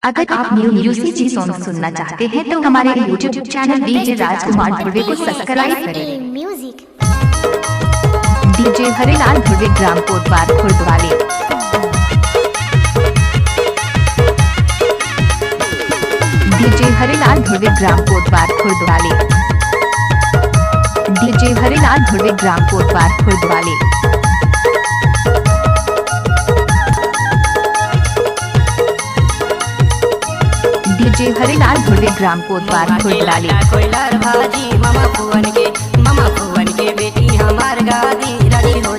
अगर आप new music song सुनना चाहते हैं तो हमारे यूट्यूब चैनल डीजे राजकुमार ध्रुवे को सब्सक्राइब करें। डीजे हरिलाल ध्रुवे ग्राम कोतवाल खुर्दवाले। डीजे हरिलाल ध्रुवे ग्राम कोतवाल खुर्दवाले। डीजे हरिलाल ध्रुवे ग्राम कोतवाल खुर्दवाले। डीजे हरिलाल ध्रुवे ग्राम कोतवाल खुर्दवाले। कोयलार भाजी मामा फुवन के बेटी हमार गादी राजी हो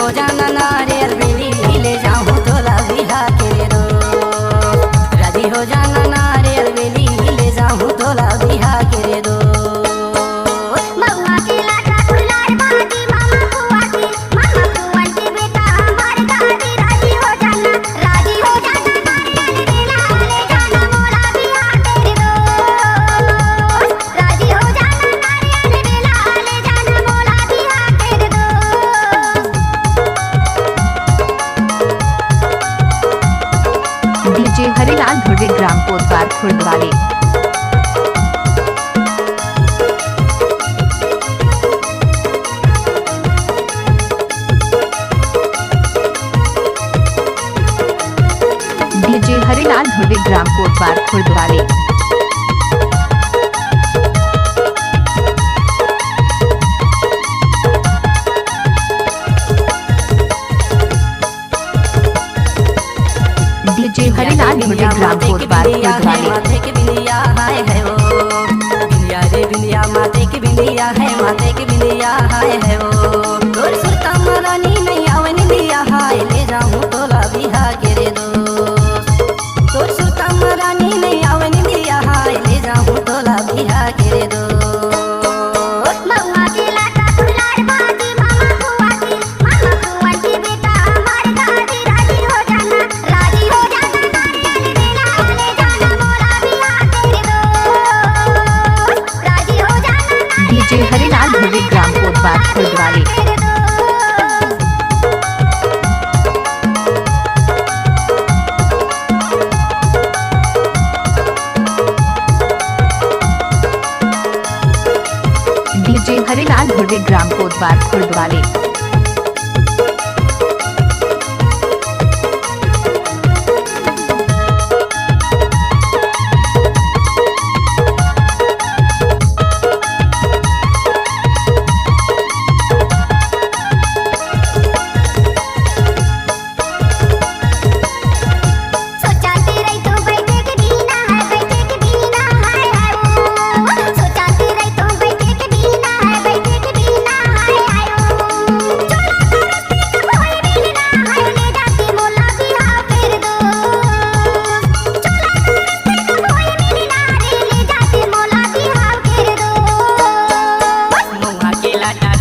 जाना नारियल बेली ले जाऊं तोला बिहा के रो। राजी हो जाना नारियल बेली ले जाऊं तोला बिहा के रो। डीजे हरिलाल ध्रुवे ग्राम कोतवाल खुर्दवाले। डीजे हरिलाल ध्रुवे ग्राम कोतवाल खुर्दवाले। डीजे हरिलाल ध्रुवे ग्राम कोतवाल खुर्दवाले। माथे की बिंदिया हाय है वो बिंदिया रे बिंदिया माथे की बिंदिया है माथे की बिंदिया हाय है वो। तोर सुरता महारानी नहीं आवनी दिया हाय ले जाऊं तोला बिहा के रे दो। तोर सुरता महारानी नहीं आवनी दिया हाय ले जाऊं तोला बिहा के रे दो। डीजे हरिलाल ध्रुवे ग्राम कोतवाल खुर्दवाले। डीजे हरिलाल ध्रुवे ग्राम कोतवाल खुर्दवाले।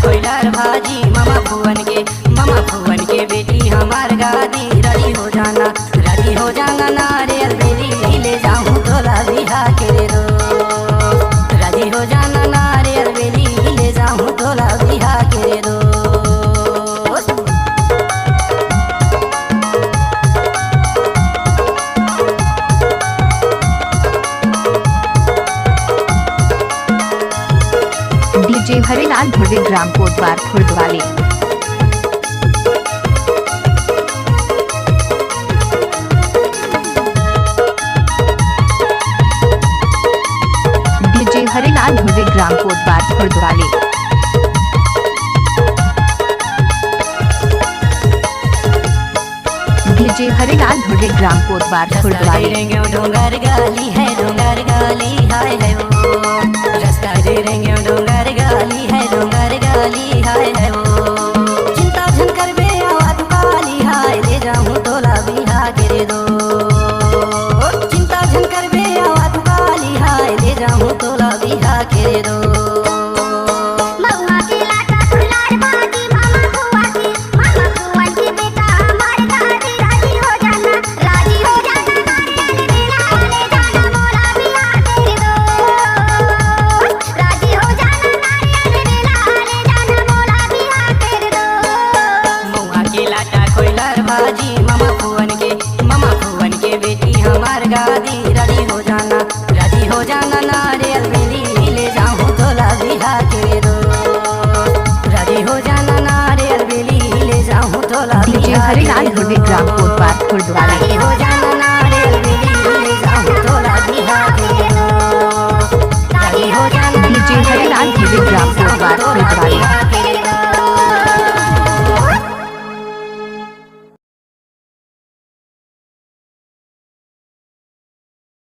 कोयलार भाजी मामा फुवन के बेटी हमार गादी राजी हो जाना नारियल बेली ले जाऊं तोला बिहा के रो। राजी हो जाना नारियल बेली ले जाऊं तोला बिहा के रो। डीजे हरिलाल ध्रुवे ग्राम कोतवाल खुर्दवाले। डीजे हरिलाल ध्रुवे ग्राम कोतवाल खुर्दवाले। डीजे हरिलाल ध्रुवे ग्राम कोतवाल खुर्दवाले। डोंगर गाली है डोंगर गाली हाय है वो। रास्ता दे रेंगे डोंगर गाली है डोंगर गाली हाय है वो। चिंता झन कर बे आवाज काली हाय ले जाऊं तोला बिहा के दो। चिंता झन कर बे आवाज काली हाय ले जाऊं तोला बिहा के दो। कोयलार भाजी मामा फुवन के बेटी हमार गादी